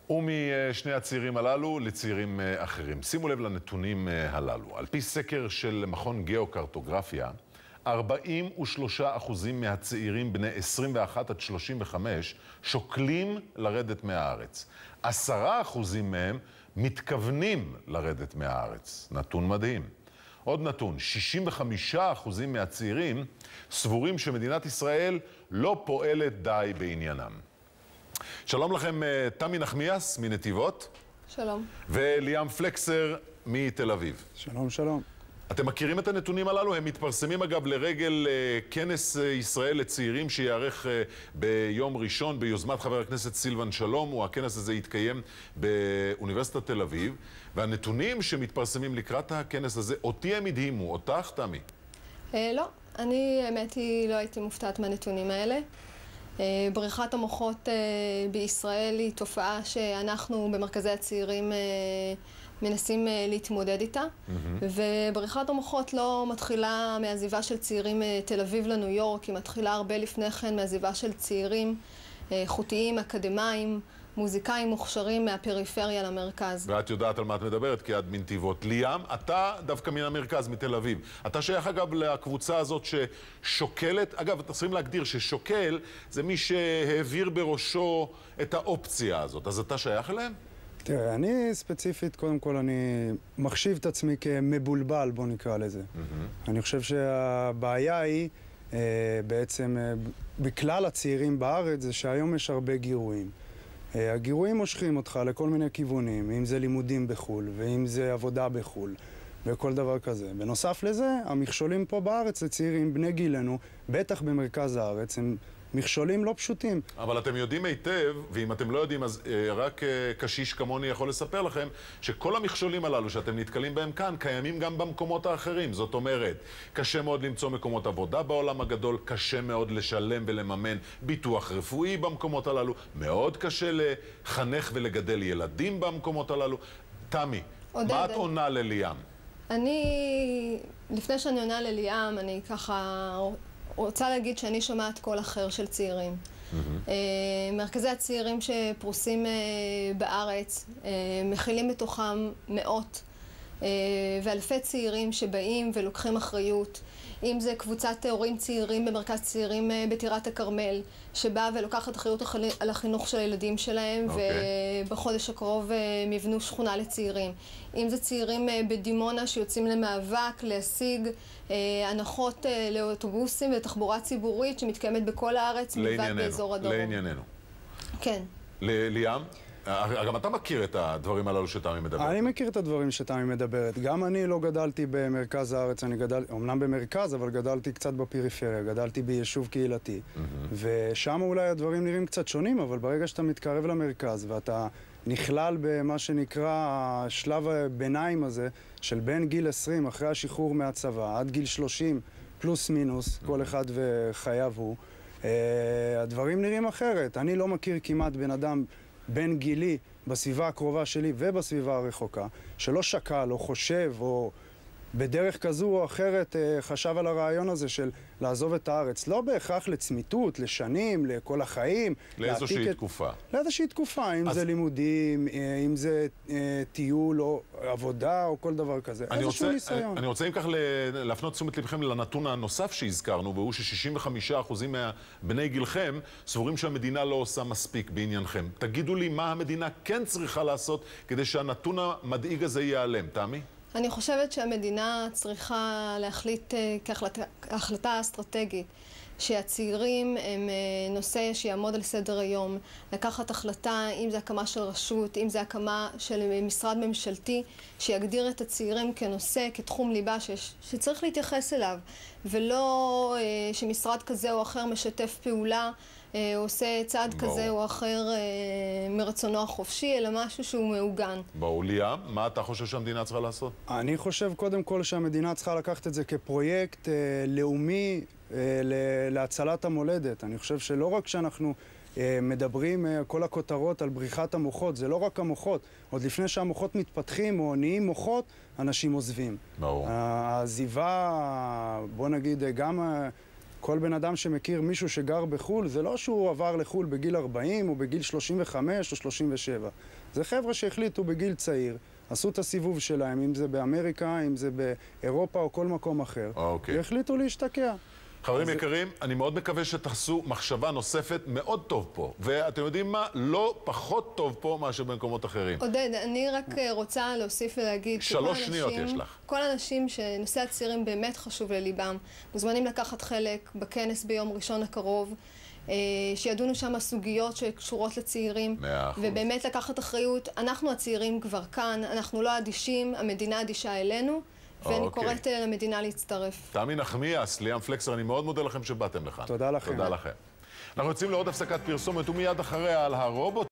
ומשני הצעירים הללו לצעירים אחרים. שימו לב לנתונים הללו. על פי סקר של מכון גיאוקרטוגרפיה, 43% מהצעירים בני 21 עד 35 שוקלים לרדת מהארץ. 10% מהם מתכוונים לרדת מהארץ. נתון מדהים. עוד נתון, 65% מהצעירים סבורים שמדינת ישראל לא פועלת די בעניינם. שלום לכם, תמי נחמיאס מנתיבות. שלום. וליאם פלקסר מתל אביב. שלום, שלום. אתם מכירים את הנתונים הללו? הם מתפרסמים אגב לרגל כנס ישראל לצעירים שיערך ביום ראשון ביוזמת חבר הכנסת סילבן שלום. הכנס הזה יתקיים באוניברסיטת תל אביב, והנתונים שמתפרסמים לקראת הכנס הזה, אותי הם הדהימו. אותך, תמי? לא, אני האמת היא לא הייתי מופתעת מהנתונים האלה. בריחת המוחות בישראל היא תופעה שאנחנו במרכזי הצעירים מנסים להתמודד איתה, ובריחת המוחות לא מתחילה מעזיבה של צעירים תל אביב לניו יורק, היא מתחילה הרבה לפני כן מעזיבה של צעירים איכותיים, אקדמיים, מוזיקאים מוכשרים מהפריפריה למרכז. ואת יודעת על מה את מדברת, כי את מנתיבות. ליאם, אתה דווקא מן המרכז, מתל אביב. אתה שייך אגב לקבוצה הזאת ששוקלת, אגב, צריכים להגדיר ששוקל זה מי שהעביר בראשו את האופציה הזאת. אז אתה שייך אליהם? תראה, אני ספציפית, קודם כל אני מחשיב את עצמי כמבולבל, בוא נקרא לזה. אני חושב שהבעיה היא בעצם בכלל הצעירים בארץ זה שהיום יש הרבה גירויים. הגירויים מושכים אותך לכל מיני כיוונים, אם זה לימודים בחול, ואם זה עבודה בחול, וכל דבר כזה. בנוסף לזה, המכשולים פה בארץ לצעירים בני גילנו, בטח במרכז הארץ, הם מכשולים לא פשוטים. אבל אתם יודעים היטב, ואם אתם לא יודעים, אז רק קשיש כמוני יכול לספר לכם, שכל המכשולים הללו שאתם נתקלים בהם כאן, קיימים גם במקומות האחרים. זאת אומרת, קשה מאוד למצוא מקומות עבודה בעולם הגדול, קשה מאוד לשלם ולממן ביטוח רפואי במקומות הללו, מאוד קשה לחנך ולגדל ילדים במקומות הללו. תמי, מה את עונה לליאם? לפני שאני עונה לליאם, אני ככה רוצה להגיד שאני שומעת קול אחר של צעירים. מרכזי הצעירים שפרוסים בארץ מכילים בתוכם מאות ואלפי צעירים שבאים ולוקחים אחריות. אם זה קבוצת הורים צעירים במרכז צעירים בטירת הכרמל, שבאה ולוקחת אחריות על החינוך של הילדים שלהם, ובחודש הקרוב הם יבנו שכונה לצעירים. אם זה צעירים בדימונה שיוצאים למאבק להשיג הנחות לאוטובוסים ותחבורה ציבורית שמתקיימת בכל הארץ מלבד באזור הדרום. לענייננו. כן. ליאם? גם אתה מכיר את הדברים הללו שתמי מדברת. אני מכיר את הדברים שתמי מדברת. גם אני לא גדלתי במרכז הארץ, אני אומנם במרכז, אבל גדלתי קצת בפריפריה, גדלתי ביישוב קהילתי. ושם אולי הדברים נראים קצת שונים, אבל ברגע שאתה מתקרב למרכז ואתה נכלל במה שנקרא שלב הביניים הזה, של בין גיל 20 אחרי השחרור מהצבא עד גיל 30 פלוס מינוס, כל אחד וחייו הוא, הדברים נראים אחרת. אני לא מכיר כמעט בן אדם בין גילי, בסביבה הקרובה שלי ובסביבה הרחוקה, שלא שקל או חושב או בדרך כזו או אחרת חשב על הרעיון הזה של לעזוב את הארץ. לא בהכרח לצמיתות, לשנים, לכל החיים. לאיזושהי תקופה. לאיזושהי תקופה, אם זה לימודים, אם זה טיול או עבודה או כל דבר כזה. איזשהו ניסיון. אני רוצה אם כך להפנות תשומת לבכם לנתון הנוסף שהזכרנו, והוא ש65% מבני גילכם סבורים שהמדינה לא עושה מספיק בעניינכם. תגידו לי מה המדינה כן צריכה לעשות כדי שהנתון המדאיג הזה ייעלם. תמי? אני חושבת שהמדינה צריכה להחליט כהחלטה אסטרטגית שהצעירים הם נושא שיעמוד על סדר היום, לקחת החלטה, אם זה הקמה של רשות, אם זה הקמה של משרד ממשלתי, שיגדיר את הצעירים כנושא, כתחום ליבה שצריך להתייחס אליו, ולא שמשרד כזה או אחר משתף פעולה, עושה צעד כזה או אחר מרצונו החופשי, אלא משהו שהוא מעוגן. ליאם, מה אתה חושב שהמדינה צריכה לעשות? אני חושב קודם כל שהמדינה צריכה לקחת את זה כפרויקט לאומי להצלת המולדת. אני חושב שלא רק שאנחנו מדברים כל הכותרות על בריחת המוחות, זה לא רק המוחות. עוד לפני שהמוחות מתפתחים או נהיים מוחות, אנשים עוזבים. ברור. העזיבה, בוא נגיד, גם כל בן אדם שמכיר מישהו שגר בחול, זה לא שהוא עבר לחול בגיל 40 או בגיל 35 או 37. זה חבר'ה שהחליטו בגיל צעיר, עשו את הסיבוב שלהם, אם זה באמריקה, אם זה באירופה או כל מקום אחר. והחליטו להשתקע. חברים יקרים, אני מאוד מקווה שתעשו מחשבה נוספת מאוד טוב פה. ואתם יודעים מה? לא פחות טוב פה מאשר במקומות אחרים. עודד, אני רק רוצה להוסיף ולהגיד 3 שניות יש לך. כל האנשים שנושא הצעירים באמת חשוב לליבם, מוזמנים לקחת חלק בכנס ביום ראשון הקרוב, שידונו שם סוגיות שקשורות לצעירים, ובאמת לקחת אחריות. אנחנו הצעירים כבר כאן, אנחנו לא אדישים, המדינה אדישה אלינו, ואני קוראת למדינה להצטרף. תמי נחמיאס, ליאם פלקסר, אני מאוד מודה לכם שבאתם לכאן. תודה לכם. תודה לכם. אנחנו יוצאים לעוד הפסקת פרסומת ומיד אחריה על הרובוט.